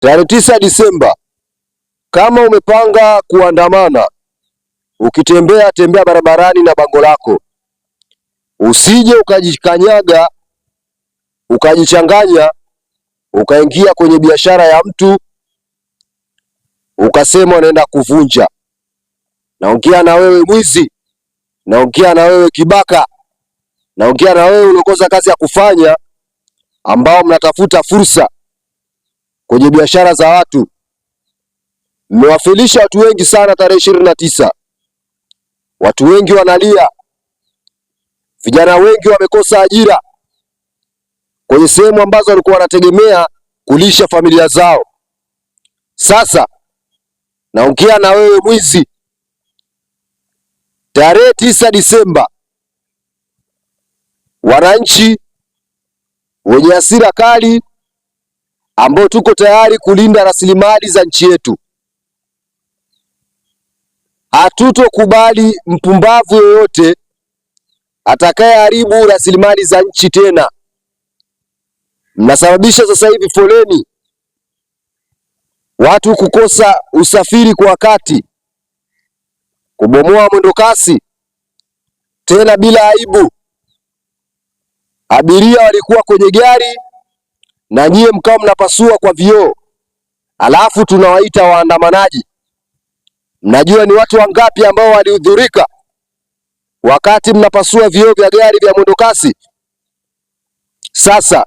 Tarehe 9 Disemba, kama umepanga kuandamana, ukitembea tembea barabarani na bango lako, usije ukajikanyaga ukajichanganya ukaingia kwenye biashara ya mtu ukasema unaenda kuvunja. Naongea na wewe mwizi, naongea na wewe kibaka, naongea na wewe unakosa kazi ya kufanya, ambao mnatafuta fursa kwenye biashara za watu. Mmewafilisha watu wengi sana tarehe 29. Watu wengi wanalia, vijana wengi wamekosa ajira kwenye sehemu ambazo walikuwa wanategemea kulisha familia zao. Sasa naongea na wewe mwizi, tarehe 9 Disemba, wananchi wenye hasira kali ambao tuko tayari kulinda rasilimali za nchi yetu, hatutokubali mpumbavu yoyote atakayeharibu rasilimali za nchi tena. Mnasababisha sasa hivi foleni, watu kukosa usafiri kwa wakati, kubomoa mwendo kasi tena bila aibu. Abiria walikuwa kwenye gari na nyie mkao mnapasua kwa vioo, alafu tunawaita waandamanaji. Mnajua ni watu wangapi ambao walihudhurika wakati mnapasua vioo vya gari vya mwendo kasi? Sasa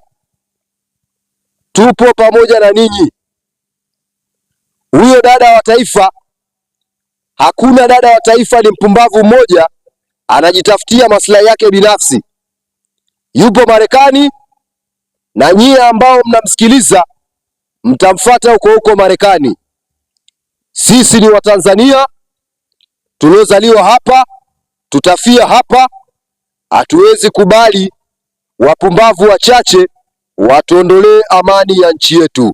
tupo pamoja na ninyi. Huyo dada wa taifa, hakuna dada wa taifa, ni mpumbavu mmoja anajitafutia maslahi yake binafsi. Yupo Marekani na nyie ambao mnamsikiliza mtamfuata huko Marekani. Sisi ni Watanzania tuliozaliwa hapa, tutafia hapa. Hatuwezi kubali wapumbavu wachache watuondolee amani ya nchi yetu.